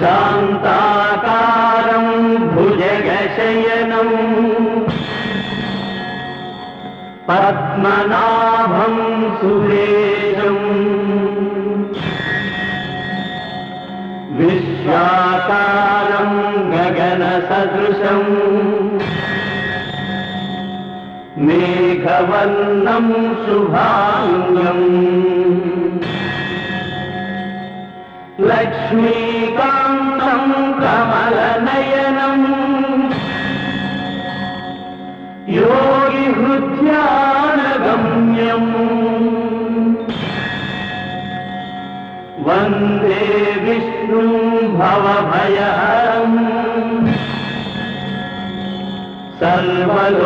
శాంతాకారం భుజగశయనం పద్మనాభం సురేశం విశ్వాకారం గగన సదృశం మేఘవర్ణం శుభాంగం లక్ష్మీకాంతం కమలనయనం యోగి హృద్యానగమ్యం వందే విష్ణుం భవభయహరం సర్వలోకైకనాథం.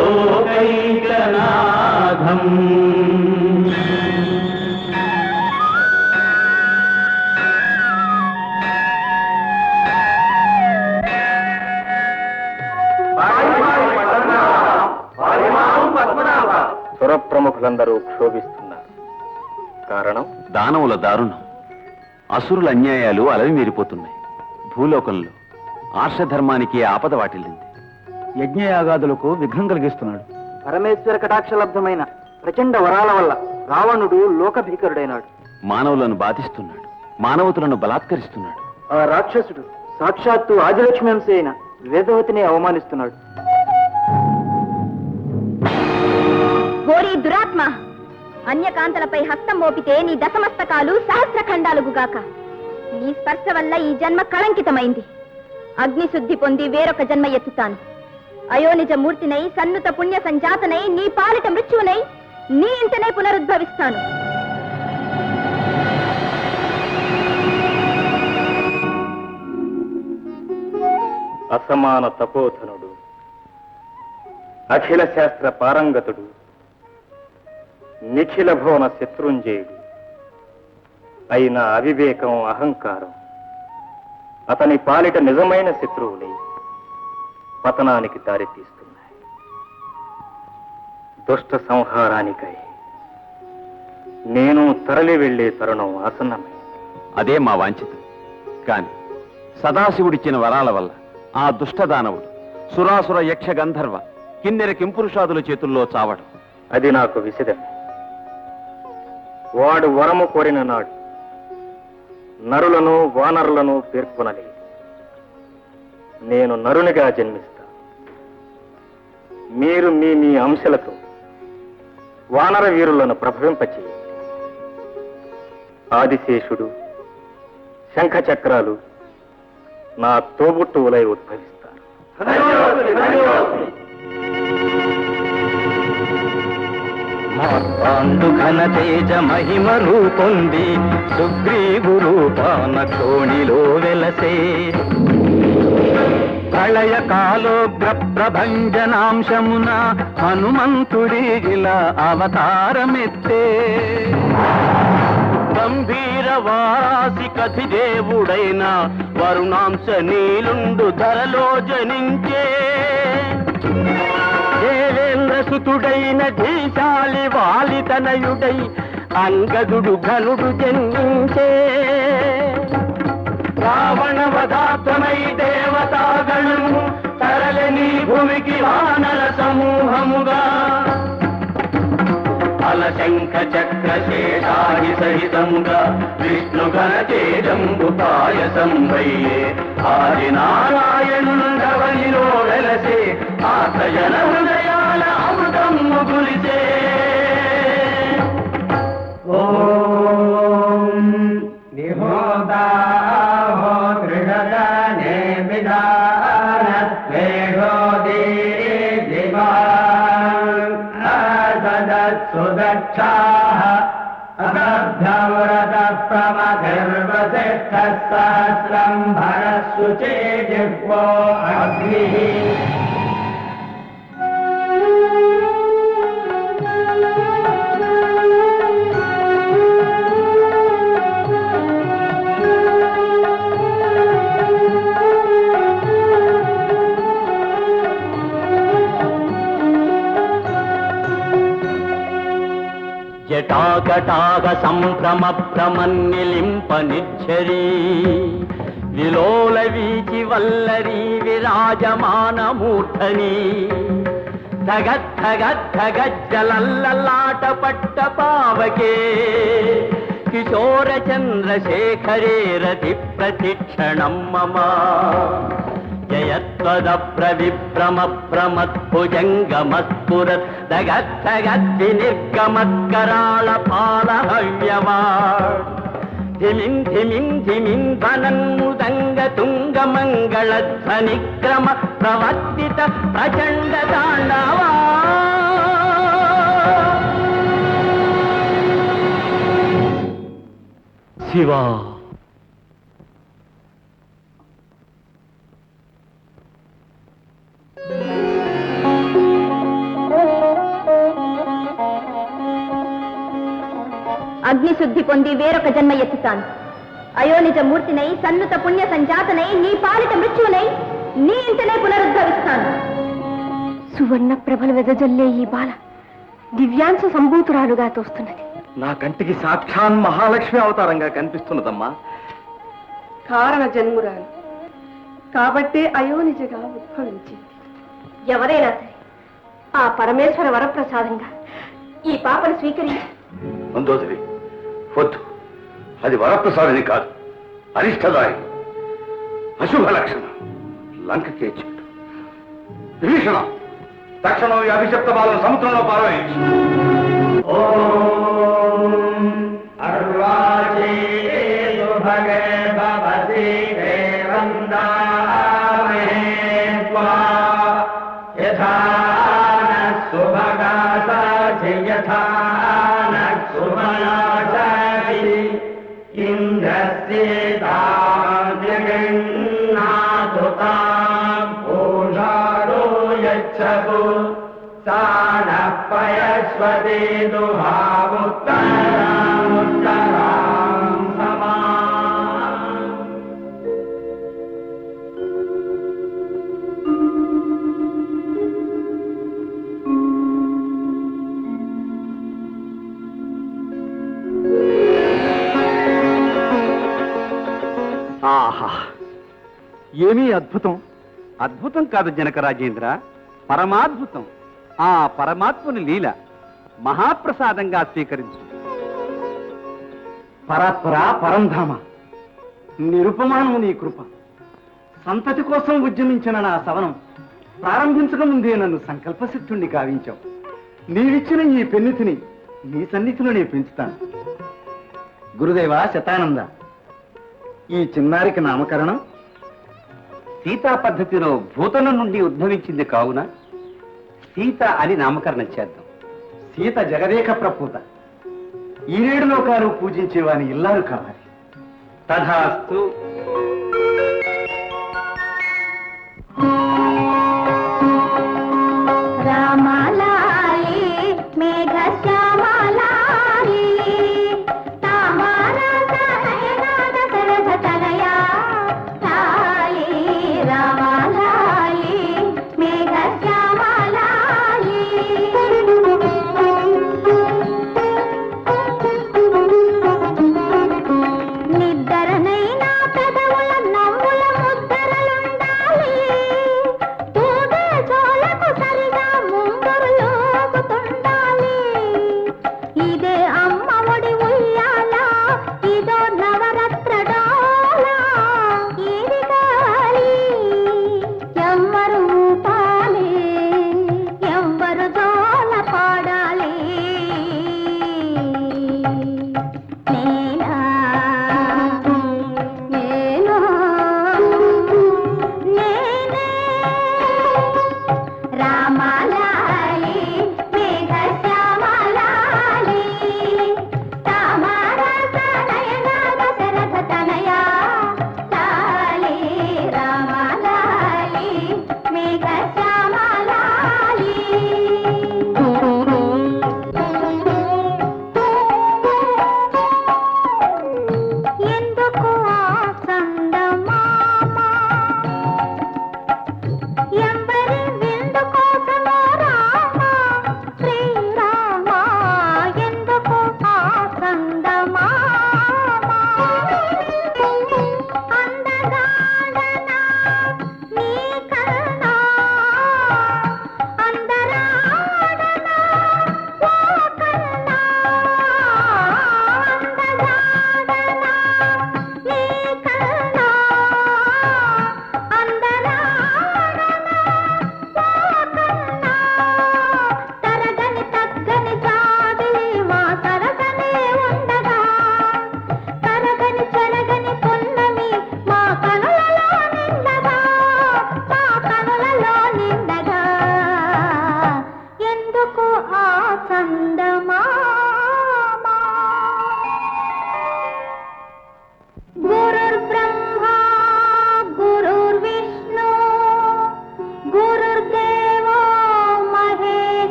సురప్రముఖులందరూ క్షోభిస్తున్నారు. కారణం దానవుల దారుణం. అసురుల అన్యాయాలు అలవిమీరిపోతున్నాయి. భూలోకంలో ఆర్షధర్మానికి ఆపద వాటిల్లింది. యజ్ఞయాగాదులకు విఘ్నం కలిగిస్తున్నాడు. పరమేశ్వర కటాక్షలబ్ధమైన ప్రచండ వరాల వల్ల రావణుడు లోకభీకరుడైనాడు. మానవులను బాధిస్తున్నాడు. మానవతులను బలాత్కరిస్తున్నాడు. ఆ రాక్షసుడు సాక్షాత్తు ఆదిలక్ష్మి అంశ అయిన వేదవతిని అవమానిస్తున్నాడు. ఓరి దురాత్మ, అన్యకాంతలపై హస్తం మోపితే నీ దశమస్తకాలు సహస్రఖండాలుగాక. నీ స్పర్శ వల్ల ఈ జన్మ కళంకితమైంది. అగ్నిశుద్ధి పొంది వేరొక జన్మ ఎత్తుతాను. అయోనిజ మూర్తినై సన్నుత పుణ్య సంజాతనై నీ పాలిట మృత్యువునై నీ ఇంటనే పునరుద్భవిస్తాను. అసమాన తపోధనుడు, అఖిల శాస్త్ర పారంగతుడు, నిఖిల భువన శత్రుంజయుడు అయిన అవివేకం, అహంకారం అతని పాలిట నిజమైన శత్రువులై పతనానికి దారితీస్తున్నాయి. దుష్ట సంహారానికై నేను తరలి వెళ్లే తరుణం ఆసన్నమైంది. అదే మా వాంఛితం. కాని సదాశివుడిచ్చిన వరాల వల్ల ఆ దుష్టదానవుడు సురాసుర యక్ష గంధర్వ కిన్నెర కింపురుషాదుల చేతుల్లో చావడం అది నాకు విసిదమే. వాడు వరము కోరిన నాడు నరులను వానరులను పేర్కొనలేదు. నేను నరునిగా జన్మిస్తా. మీరు మీ మీ అంశలతో వానర వీరులను ప్రభవింపచేయండి. ఆదిశేషుడు, శంఖచక్రాలు నా తోబుట్టువులై ఉద్భవిస్తారు. పాండు ఘన తేజ మహిమ రూపొంది సుగ్రీవు రూపాన కోణిలో వెలసే ప్రళయ కాలోగ్ర ప్రభంజనాంశమున హనుమంతుడి ఇలా అవతారమెత్తే గంభీర వారాసి కథి దేవుడైన వరుణాంశ నీలుండు ధరలో జనించే దేవేంద్రసుతుడైన ధీశాలి వాలితనయుడై అంగదుడు ఘనుడు జన్మించే రావణ వధాత్మై దేవతాగణము తరలని భూమికి వానర సమూహముగా అలశంఖ చక్ర శేషాది సహితముగా విష్ణుగణ తేజంబు పాయసం వయ్యే ఆది నారాయణుండవనిలో వెలసే ఆతజన హృదయాల అమృతము గురిసే. ఓం నిహోదాహో దృఢదనే విధాన వేగో సుదక్షాః అగర్భ్యవ్రత ప్రమగర్వసిష్ఠః సహస్రం భరశుచే జిహ్వో అగ్నిః. జటాకటాక సంభ్రమ భ్రమన్నిలింప నిచ్చరీ విలోల వీచి వల్లరి విరాజమానమూర్ధని ధగద్ధగద్ధగజ్జలల్లలాట పట్ట పావకే కిశోర చంద్రశేఖరే రతి ప్రతిక్షణం మమ జయత్వదప్ర విభ్రమ భ్రమద్భుజంగమస్ఫురత్ దగద్ధగద్ది నిర్గమత్కరాళ పాలహవ్యవా ధిమిం ధిమిం ధిమిం ధనన్ముదంగ తుంగ మంగళ ధ్వనిక్రమ ప్రవర్తిత ప్రచండ తాండవా శివా అగ్నిశుద్ధి పొంది వేరొక జన్మ ఎత్తుతాను. అయోనిజ మూర్తినై సన్నుత పుణ్య సంజాతనై నీ పాలిట మృత్యునై నీ ఇంటనే పునరుద్ధరిస్తాను. సువర్ణ ప్రభలు వెదజల్లే ఈ బాల దివ్యాంశ సంభూతురాలుగా తోస్తున్నది. నా కంటికి సాక్షాన్ మహాలక్ష్మి అవతారంగా కనిపిస్తున్నదమ్మా. కారణ జన్మురాలు కాబట్టే అయోనిజగా ఉద్భవించింది. ఎవరైనా సరే ఆ పరమేశ్వర వరప్రసాదంగా ఈ పాపను స్వీకరించి మందోదరి వద్దు, అది వరప్రసాదిని కాదు, అరిష్టదాయి, అశుభ లక్షణ, లంకకే చెట్టు. విభీషణ, తక్షణం ఈ అభిషప్త బాలను సముద్రంలో పారవేయించు. ఓం అర్వాచీసు భగే భవతి దేవందామహే త్వా యథా నః సుభగాసాచి యథా నః సుమనాసాచి ఇంద్రస్యేతాం జగన్నాథు తాం పూషాడో యచ్చతు సానః పయస్వతి దుహాముత్తరాముత్తరాం సమాం. ఆహా, ఏమీ అద్భుతం! అద్భుతం కాదు జనక రాజేంద్ర, పరమాద్భుతం. ఆ పరమాత్ముని లీల మహాప్రసాదంగా స్వీకరించు. పరాత్పర పరంధామ, నిరుపమానము నీ కృప. సంతతి కోసం ఉద్యమించిన నా సవనం ప్రారంభించక ముందే నన్ను సంకల్పసిద్ధుణ్ణి కావించావు. నీవిచ్చిన ఈ పెన్నితిని నీ సన్నిధిలో నేను పెంచుతాను. గురుదేవ శతానంద, ఈ చిన్నారికి నామకరణం సీతా పద్ధతిలో భూతల నుండి ఉద్భవించింది కావున సీత అని నామకరణం చేద్దాం. సీత జగదేక ప్రపూత, ఈ 7 లోకాలు పూజించేవాని ఇల్లాలు కావాలి. తథాస్తు. రామాలాలి మేఘ శ్యామాలాలి తామారస నయనాద సరస తనయా లాలి రామాలాలి మేఘ శ్యామాలాలి నిద్దరనైనా పెదవుల నవ్వుల ముద్దరలుండాలి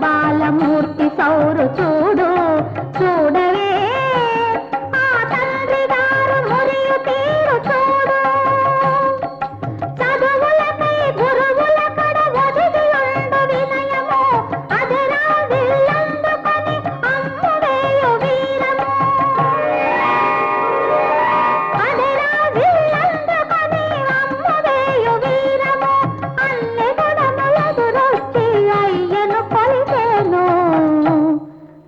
బాలమూర్తి సౌరు చూడు చూడవే ఆ తండ్రి గారు మురియు తీరు చూడు చదువులకై గురువుల కడ ఒదిగి ఉండు వినయము అదరా విల్లందుకొని అమ్మువేయు వీరము అదరా విల్లందుకొని అమ్మువేయు వీరము అల్లె గుణములెదురొచ్చి అయ్యను కొలిచేను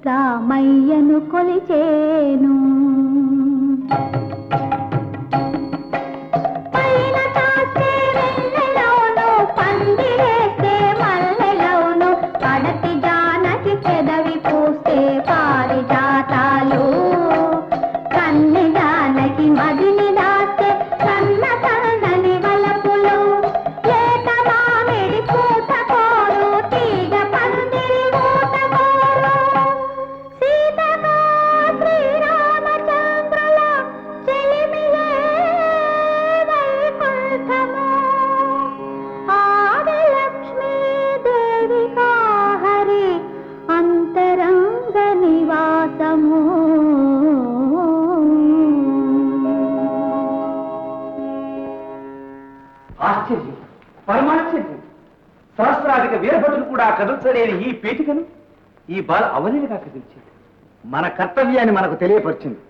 రామయ్యను కొలిచేను పైన కాస్తే వెన్నెలవును పందిరేస్తే మల్లెలవును పడతి జానకి పెదవి పూస్తే పారిజాతాలు కన్నె జానకి మదిని దాస్తే కన్న కన్నని వలపులు లేత మామిడి పూత కోరు తీగ పందిరి ఊత కోరు సీతగా శ్రీరామచంద్రుల చెలిమియే వైకుంఠము ఆది లక్ష్మీదేవిగా హరి అంతరంగ నివాసము ఆశ్చర్యం, పరమాశ్చర్యం. సహస్రాధిక వీరభటులు కూడా కదల్చలేని ఈ పీఠికను ఈ బాల అవలీలుగా కదిల్చింది. మన కర్తవ్యాన్ని మనకు తెలియపరిచింది.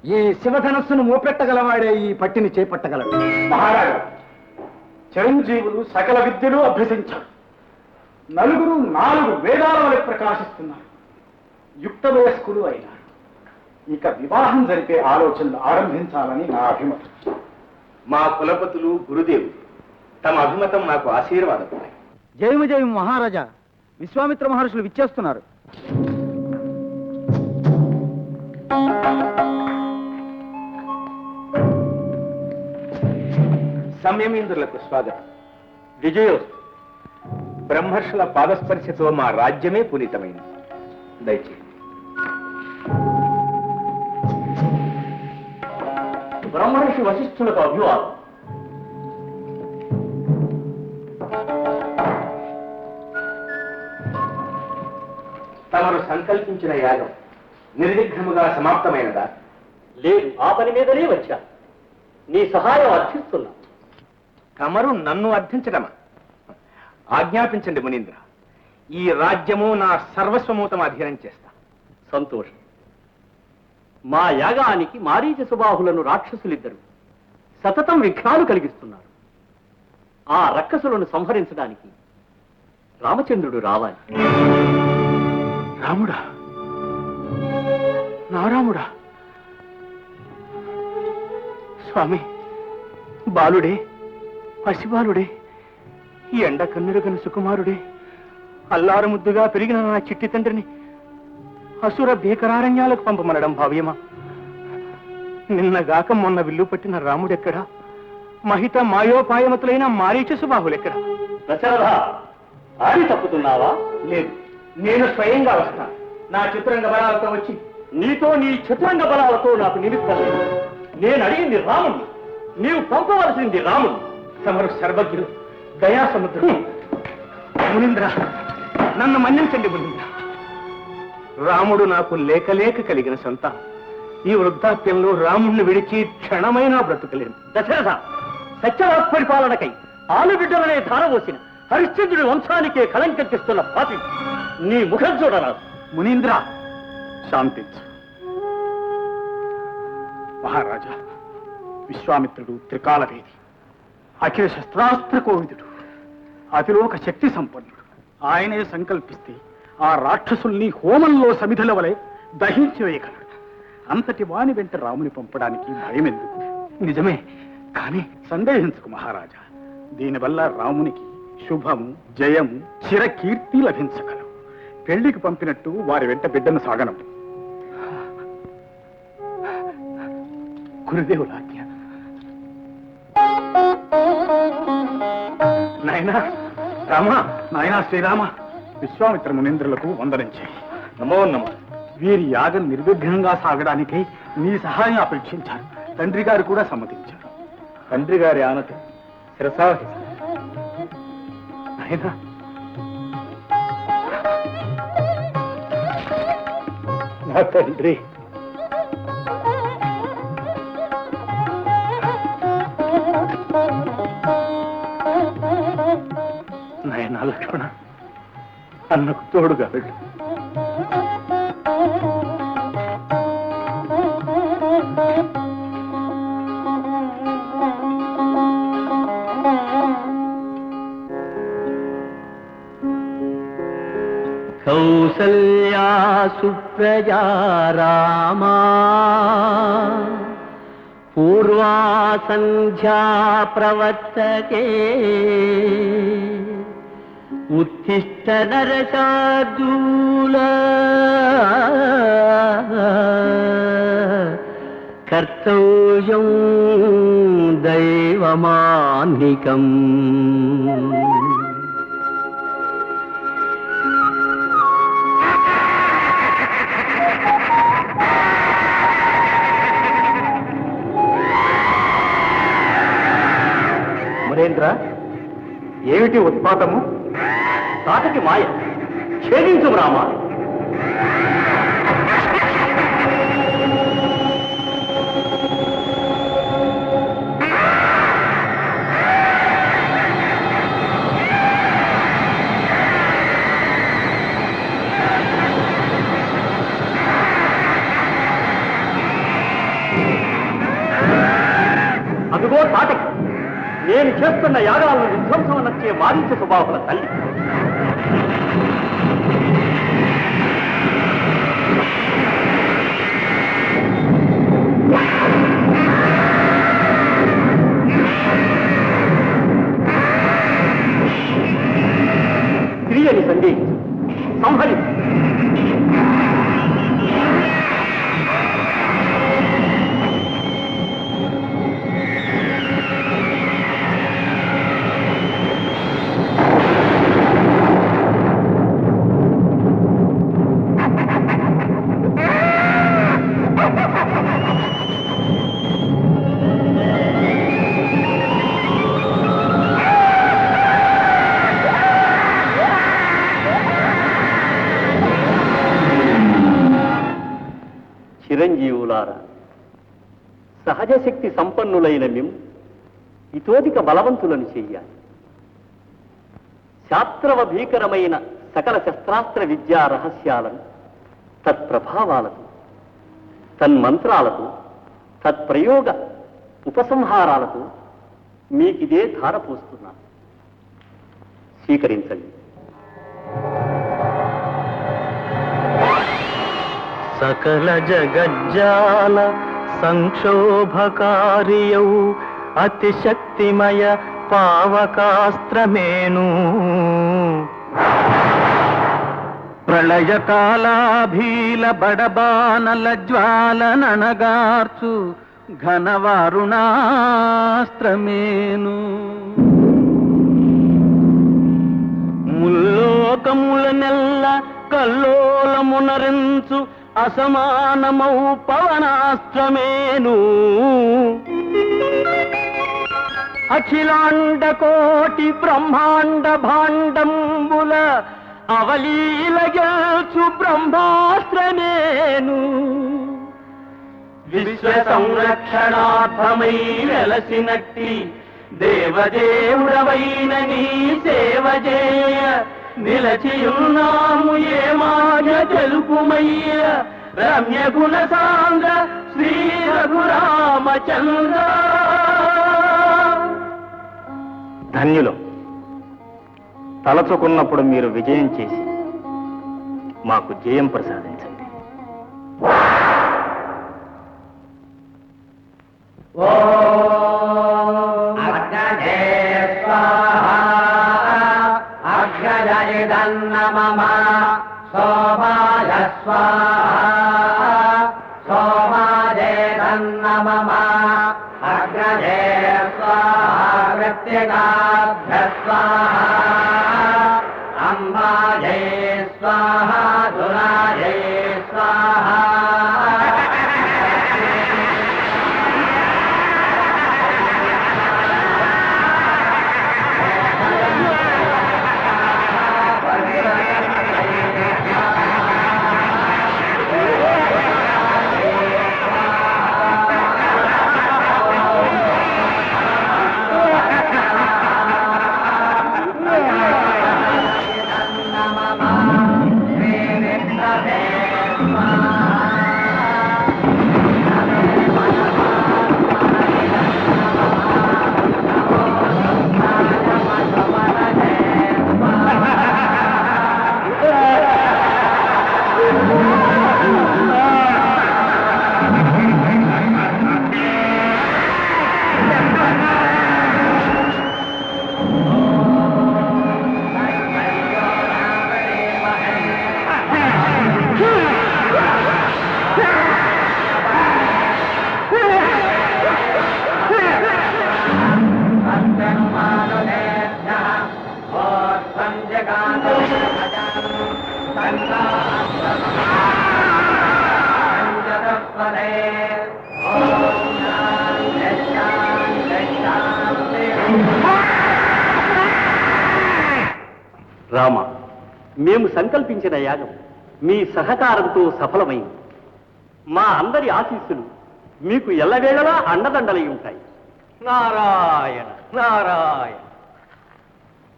ఈ శివధనస్సును మోపెట్టగలవాడే ఈ పట్టిని చేపట్టగలడు. మహారాజా, చిరంజీవులు సకల విద్యలు అభ్యసించారు. నలుగురు 4 వేదాల వలె ప్రకాశిస్తున్నారు. యుక్త వయస్కులు అయినారు. ఇక వివాహం జరిపే ఆలోచనలు ఆరంభించాలని నా అభిమతం. మా కులపతులు గురుదేవులు తమ అభిమతం నాకు ఆశీర్వాదం. జయము జయము మహారాజా, విశ్వామిత్ర మహర్షులు విచ్చేస్తున్నారు. సంయమేంద్రులకు స్వాగతం. విజయోస్తు. బ్రహ్మర్షుల పాదస్పర్శతో మా రాజ్యమే పునీతమైంది. దయచేసి బ్రహ్మర్షి వశిష్ఠులకు అభివాదం. తమరు సంకల్పించిన యాగం నిర్విఘ్నముగా సమాప్తమైనదా? లేదు, ఆ పని మీదనే వచ్చా. నీ సహాయం అర్థిస్తున్నా. తమరు నన్ను అర్థించడమా? ఆజ్ఞాపించండి మునీంద్ర. ఈ రాజ్యము నా సర్వస్వము తమ అధీనం చేస్తా. సంతోషం. మా యాగానికి మారీచ సుబాహులను రాక్షసులిద్దరు సతతం విఘ్నాలు కలిగిస్తున్నారు. ఆ రక్కసులను సంహరించడానికి రామచంద్రుడు రావాలి. రాముడా, నా రాముడా, స్వామి, బాలుడే, పసిబాలుడే, ఈ ఎండ కన్నురుగని సుకుమారుడే, అల్లారు ముద్దుగా పెరిగిన నా చిట్టి తండ్రిని అసుర భీకరారణ్యాలకు పంపమనడం భావ్యమా? నిన్నగాక మొన్న విల్లు పట్టిన రాముడెక్కడా? మహిత మాయోపాయమతులైన మారీచ సుబాహులెక్కడా? దశరథ, ఆడి తప్పుతున్నావా? లేదు, నేను స్వయంగా వస్తాను. నా చిత్రంగ బలాలతో వచ్చి నీతో నీ చతురంగ బలాలతో నాకు నిమిత్తం లేదు. నేను అడిగింది రాముణ్ణి, నీవు పంపవలసింది రాముణ్ణి. సమరు సర్వజ్ఞుడు, దయా సముద్రుడు. మునీంద్ర, నన్ను మన్నించండి మునీంద్ర. రాముడు నాకు లేక లేక కలిగిన సంతానం. ఈ వృద్ధాప్యంలో రాముణ్ణి విడిచి క్షణమైనా బ్రతుకలేను. దశరథ, సత్యవాక్ పరిపాలనకై ఆలుబిడ్డలనే ధారవోసిన హరిశ్చంద్రుడి వంశానికే కళంకం తెస్తున్న పాపి నీ ముఖం చూడరాదు. మునీంద్ర, శాంతించు. మహారాజా, విశ్వామిత్రుడు త్రికాలవేది, అఖిల శస్త్రాస్త్ర కోవిదుడు, అతిలోక శక్తి సంపన్నుడు. ఆయనే సంకల్పిస్తే ఆ రాక్షసుల్ని హోమంలో సమిధల వలె దహించి వేయగలడు. అంతటి వాణి వెంట రాముని పంపడానికి భయమెందుకు? నిజమే, కానీ సందేహించుకు మహారాజా. దీనివల్ల రామునికి శుభము, జయము, చిరకీర్తి లభించగలవు. పెళ్లికి పంపినట్టు వారి వెంట బిడ్డను సాగనము. గురుదేవులాజ్ఞ. నాయనా రామా, నాయనా శ్రీరామ, విశ్వామిత్ర మునీంద్రులకు వందనం చేయి. నమో నమో. వీరి యాగం నిర్విఘ్నంగా సాగడానికి నీ సహాయం అపేక్షించారు. తండ్రి గారు కూడా సమ్మతించారు. తండ్రి గారి ఆనతి శిరసావహిస్తాను. నాయనా నా తండ్రి. నాయనా లక్ష్మణ, అన్నకు తోడుగా వెళ్ళు. కౌసల్యా సుప్రజా రామా పూర్వా సంధ్యా ప్రవర్తతే ఉత్తిష్ట నరశార్దూల కర్తవ్యం దైవమాన్నికం. మురేంద్ర, ఏమిటి ఉత్పాతము? తాటకి మాయ, ఛేదించు రామా. అదుగో తాటకి, నేను చేస్తున్న యాగాలను విధ్వంసం నచ్చే మారించ స్వభావాల తల్లి. స్త్రీయని సందేహించు, సంహరించు. చిరంజీవులారా, సహజ శక్తి సంపన్నులైన మేము ఇతోధిక బలవంతులను చెయ్యాలి. శాస్త్రవ భీకరమైన సకల శస్త్రాస్త్ర విద్యా రహస్యాలను, తత్ప్రభావాలతో, తన్మంత్రాలతో, తత్ప్రయోగ ఉపసంహారాలతో మీకిదే ధారపోస్తున్నాను. స్వీకరించండి. సకల జగజ్జాల సంక్షోభకారియౌ అతిశక్తిమయ పావకాస్త్రమేను ప్రళయకాలాభీల బడబానల జ్వాలనగార్చు ఘనవారుణాస్త్రమేను ముల్లోకముల నెల్ల కల్లోలమునరించు అసమానమౌ పవనాస్త్రమేను అఖిలాండ కోటి బ్రహ్మాండ భాండంబుల అవలీల గెల్చు బ్రహ్మాస్త్రమేను విశ్వ సంరక్షణార్థమై వెలసినట్టి దేవదేవుడవైన నీ సేవ చేయ నిలచియున్నాము ఏ మాయ తెలుపుమయ్య రమ్య గుణ సాంద్ర శ్రీ రఘురామచంద్ర. ధన్యులు. తలచుకున్నప్పుడు మీరు విజయం చేసి మాకు జయం ప్రసాదించండి. మమ సోమాయ స్వాహా సోమాజేదన్న మమ అగ్రజే స్వాహా వ్యక్తిగాభ్య స్వాహా అంబాజే స్వాహా దురాజే స్వాహా. రామ, మేము సంకల్పించిన యాగం మీ సహకారంతో సఫలమైంది. మా అందరి ఆశీస్సులు మీకు ఎల్లవేళలా అండదండలై ఉంటాయి. నారాయణ నారాయణ.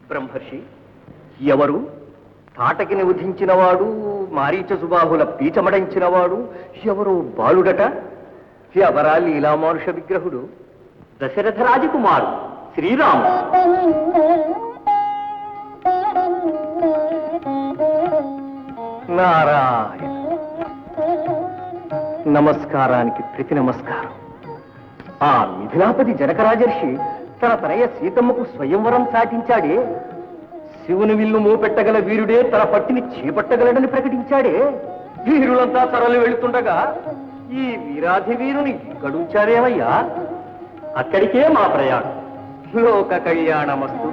బ్రహ్మర్షి, ఎవరు తాటకిని వధించినవాడు, మారీచ సుబాహుల పీచమడించినవాడు ఎవరు బాలుడట? ఎవరా లీలామానుష విగ్రహుడు? దశరథ రాజకుమారు శ్రీరాముడు. నారాయణ. నమస్కారానికి ప్రతి నమస్కారం. ఆ మిథిలాపతి జనకరాజర్షి తన తనయ సీతమ్మకు స్వయంవరం సాటించాడే, శివుని విల్లు మోపెట్టగల వీరుడే తన పట్టిని చేపట్టగలడని ప్రకటించాడే. వీరులంతా తరలి వెళుతుండగా ఈ వీరాధి వీరుని ఇక్కడుంచారేమయ్యా? అక్కడికే మా ప్రయాణం. లోక కళ్యాణమస్తు.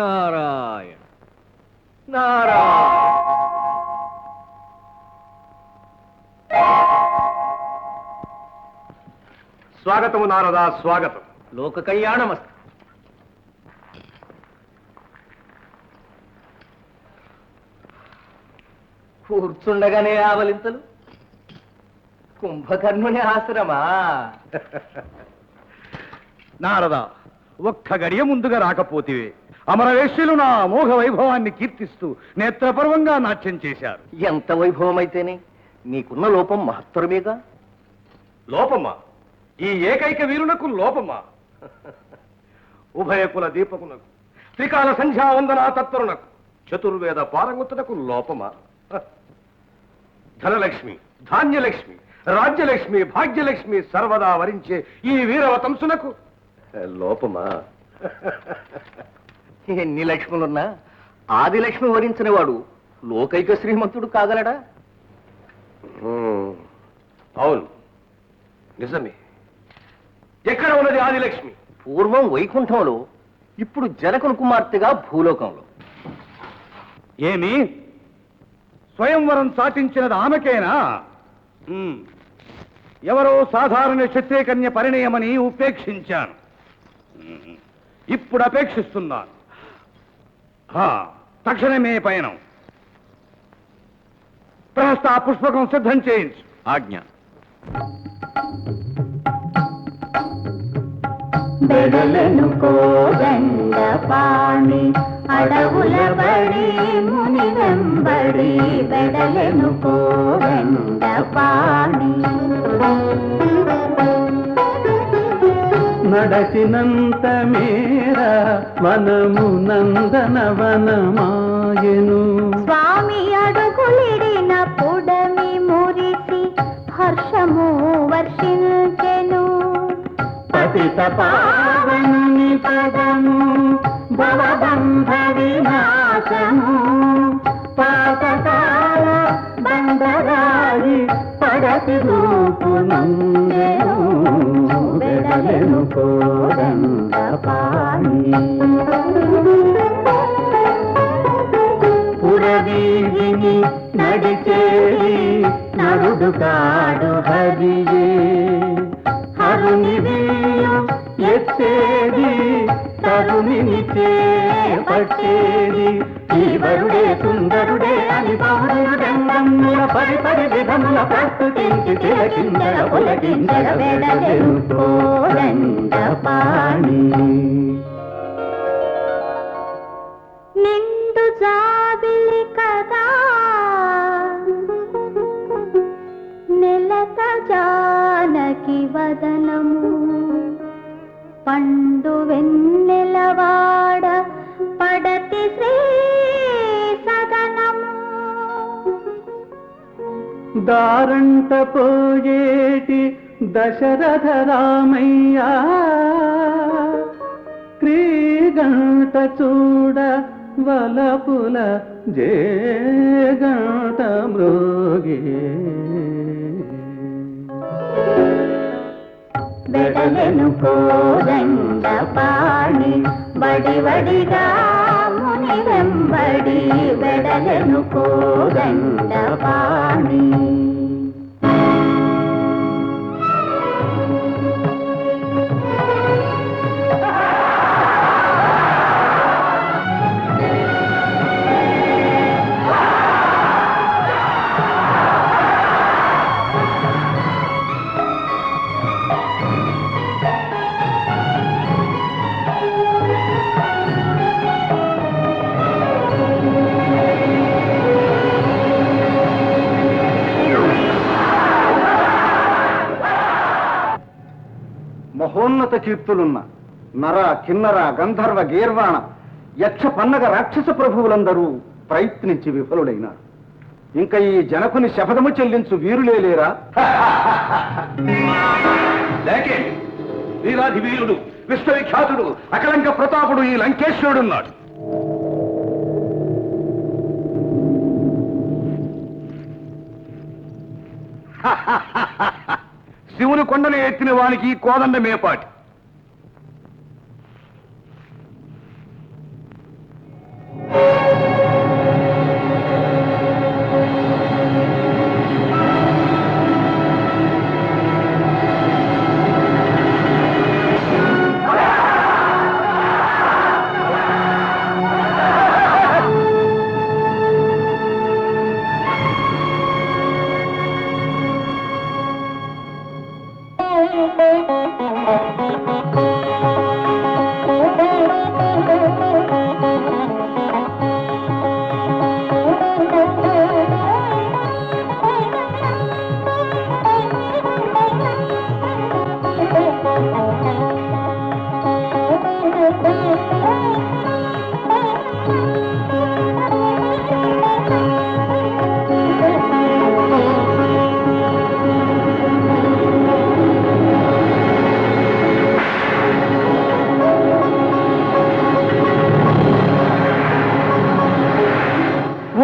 నారాయణ నారాయణ. స్వాగతము నారదా, స్వాగతం. లోక కళ్యాణమస్తు. కూర్చుండగానే ఆవలింతలు. కుంభకర్ణుని ఆశ్రమా? నారదా, ఒక్క గడియ ముందుగా రాకపోతివే. అమరవేశ్యులు నా అమోఘ వైభవాన్ని కీర్తిస్తూ నేత్రపర్వంగా నాట్యం చేశారు. ఎంత వైభవం అయితేనే నీకున్న లోపం మహత్తరమేగా. లోపమా? ఈ ఏకైక వీరునకు లోపమా? ఉభయకుల దీపకునకు, త్రికాల సంధ్యావందనా తత్పరునకు, చతుర్వేద పారంగుతునకు లోపమా? ధనలక్ష్మి, ధాన్యలక్ష్మి, రాజ్యలక్ష్మి, భాగ్యలక్ష్మి సర్వదా వరించే ఈ వీరవతంసునకు లోపమా? ఎన్ని లక్ష్ములున్నా ఆదిలక్ష్మి వరించిన వాడు లోకైక శ్రీమంతుడు కాగలడా? అవును, నిజమే. ఎక్కడ ఉన్నది ఆదిలక్ష్మి? పూర్వం వైకుంఠంలో, ఇప్పుడు జనకుని కుమార్తెగా భూలోకంలో. ఏమి స్వయంవరం సాటించినది ఆమెకేనా? ఎవరో సాధారణ క్షత్రియకన్య పరిణయమని ఉపేక్షించాను. ఇప్పుడు అపేక్షిస్తున్నాను. తక్షణమే పయనం. ప్రహస్త పుష్పకం సిద్ధం చేయించు. ఆజ్ఞ. బెడలను కోదండ పాణి అడవుల బడి ముని వెంబడి బెడలను కోదండ పాణి నడచినంత మేర వనము నందన వనమాయను. స్వామి అడుగులిడిన పుడమి మురిసి హర్షము వర్షించెను. పతిత పావని పదము భవబంధ వినాశము. పాతకాల బండరాయి పడతి రూపునందెను. బెడలెను కోదండ పాణి పురవీధిని నడిచేది నరుడు కాడు హరియే. హరుని వీయు ఎత్తేది తరుణిని చేపట్టేది. ఈ వరుడే సుందరుడే అని పౌరుడెందమ్ముల పరిపరి విధముల ప్రస్తుతించి తిలకించడ పొలకించడ బెడలెను కోదండ పాణి. నిండు జాబిలి కదా నెలత జానకి వదనము. పండు వెన్నెలవాడ పడతి శ్రీ సదనము. దారంట పోయేటి దశరథ రామయ్య క్రీగంట చూడ వలపుల జేగంట మృగే. బెడలను కోదండ పాణి బడివడిగా ముని వెంబడి బెడలను కోదండ పాణి. మహోన్నత కీర్తులున్న నర కిన్నర గంధర్వ గీర్వాణ యక్ష పన్నగ రాక్షస ప్రభువులందరూ ప్రయత్నించి విఫలుడైనారు. ఇంకా ఈ జనకుని శపథము చెల్లించు వీరులేరా? లేకే వీరాధి వీరుడు, విశ్వవిఖ్యాతుడు, అకలంక ప్రతాపుడు ఈ లంకేశ్వరుడున్నాడు. శివుని కొండను ఎత్తిన వానికి కోదండ మేపాటి.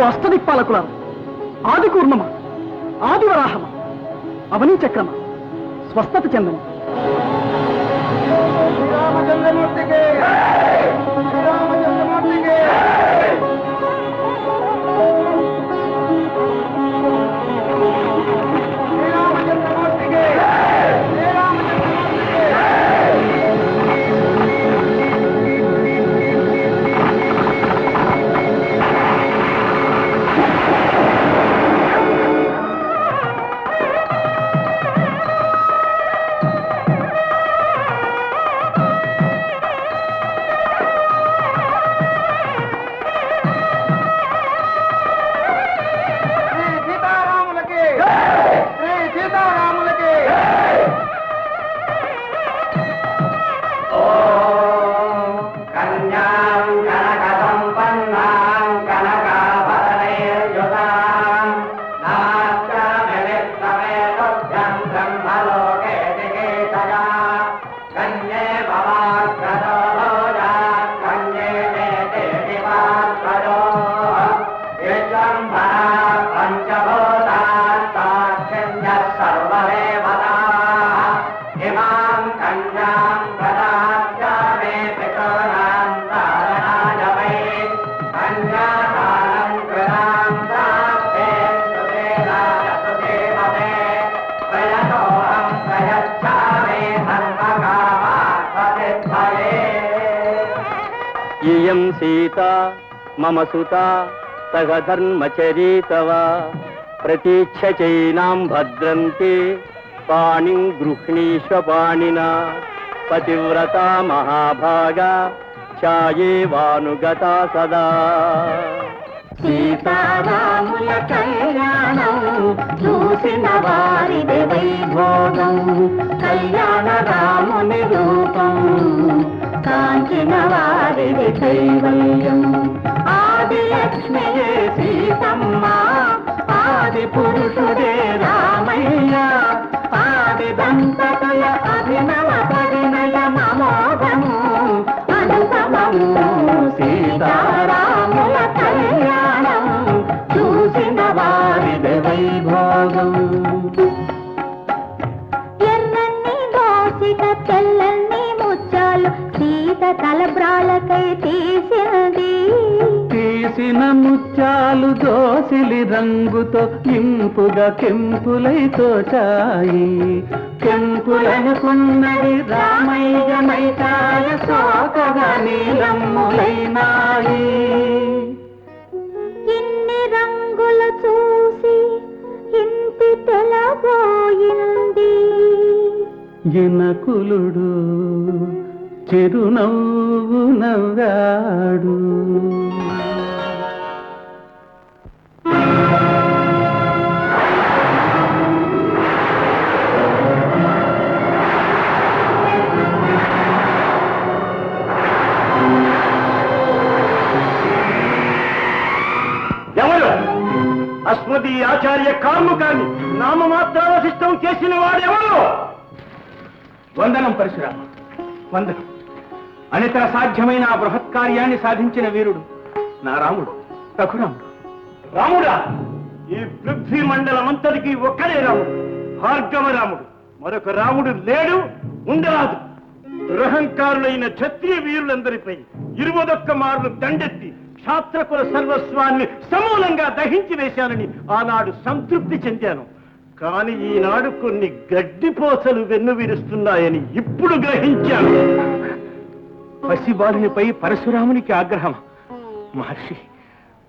అష్టదిక్పాలకుల ఆది కూర్మమ ఆదివరాహమ అవనీ చక్రమ స్వస్థత చెందని ఇయం సీత మమ సుత సహధర్మచరీతవా ప్రతీక్ష చైనాం భద్రంతే పాణిం గృహ్ణీష్వ పాణినా పతివ్రత మహాభాగా ఛాయేవానుగతా సదా. సీతారాముల కళ్యాణం చూసిన వారిది వైభోగం, కళ్యాణ రాముని రూపం కాంచిన వారిది కైవల్యం. ఆది లక్ష్మియే సీతమ్మ, ఆది పురుషుడే రామయ్య, ఆది దంపతుల అభినవ పరిణయ మమోఘము అనుపమము. సీతారాముల కళ్యాణం చూసిన వారిది వైభోగం. ఎర్రన్ని దోసిక తెల్లన్ని ముత్యాలు సీత తలబ్రాలకై తీసిన ముత్యాలు దోసిలి రంగుతో ఇంపుగా కెంపులై తోచాయి. కెంపులనుకున్నది రామయ్యమైతాయ సోకగా నీలమ్ములైనాయి. ఇన్ని రంగులు చూసి ఇంటి తెలబోయింది. జనకులుడు చిరునవ్వు నవ్వాడు. ఎవరు అస్మది ఆచార్య కార్ముకాన్ని నామమాత్రావశిష్టం చేసిన వాడెవరు? వందనం పరశురామ, వందనం. అనితర సాధ్యమైన ఆ బృహత్ కార్యాన్ని సాధించిన వీరుడు నా రాముడు రఘురాముడు. రాముడా? ఈ పృథ్వీ మండలమంతటికి ఒక్కడే రాముడు, భార్గవ రాముడు. మరొక రాముడు లేడు, ఉండరాదు. దురహంకారులైన క్షత్రియ వీరులందరిపై 21 మార్లు దండెత్తి క్షాత్రకుల సర్వస్వాన్ని సమూలంగా దహించి వేశానని ఆనాడు సంతృప్తి చెందాను. కాని ఈనాడు కొన్ని గడ్డిపోసలు వెన్నువిరుస్తున్నాయని ఇప్పుడు గ్రహించాను. పసిబాలునిపై పరశురామునికి ఆగ్రహం. మహర్షి,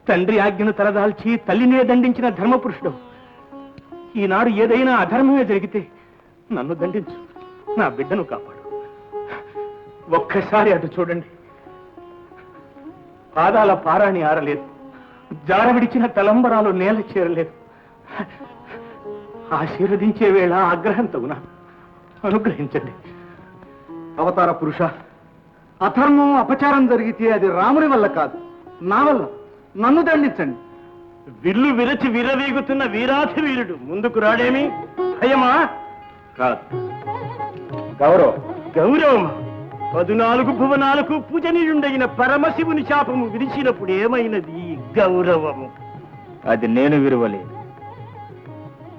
తండ్రి ఆజ్ఞను తలదాల్చి తల్లినే దండించిన ధర్మపురుషుడు. ఈనాడు ఏదైనా అధర్మమే జరిగితే నన్ను దండించు, నా బిడ్డను కాపాడు. ఒక్కసారి అటు చూడండి. పాదాల పారాణి ఆరలేదు, జారవిడిచిన తలంబరాలు నేల చేరలేదు. ఆశీర్వదించే వేళ ఆగ్రహం తగునా? అనుగ్రహించండి. అవతార పురుష, అధర్మం అపచారం జరిగితే అది రాముని వల్ల కాదు, నా వల్ల. నన్ను దండించండి. విల్లు విరచి విరవీగుతున్న వీరాధి వీరుడు ముందుకు రాడేమి? భయమా? కాదు, గౌరవం. గౌరవమా? 14 భువనాలకు పూజనీయుండైన పరమశివుని శాపము విరిచినప్పుడు ఏమైనది ఈ గౌరవము? అది నేను విలువలేదు,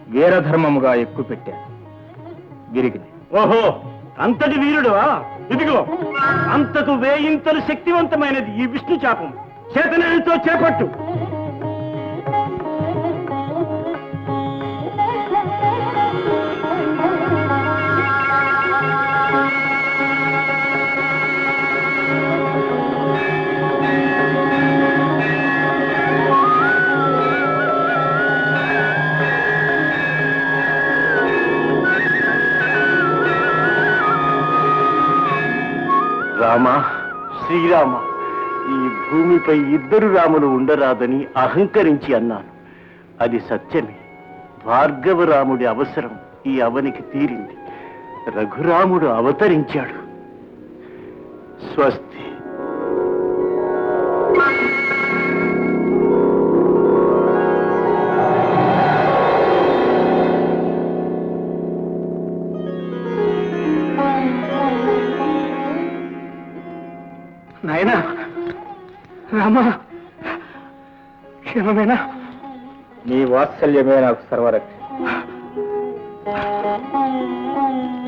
వీరధర్మముగా ఎక్కువ పెట్టాను. విరిగింది. ఓహో, అంతటి వీరుడువా? ఇదిగో అంతకు వేయింతలు శక్తివంతమైనది ఈ విష్ణు చాపం. చేతనతో చేపట్టు. రామా, శ్రీరామ, ఈ భూమిపై ఇద్దరు రాములు ఉండరాదని అహంకరించి అన్నాను. అది సత్యమే. భార్గవరాముడి అవసరం ఈ అవనికి తీరింది. రఘురాముడు అవతరించాడు. స్వస్తి. నాయనా రామా, క్షేమమేనా? నీ వాత్సల్యమే నాకు సర్వరక్ష.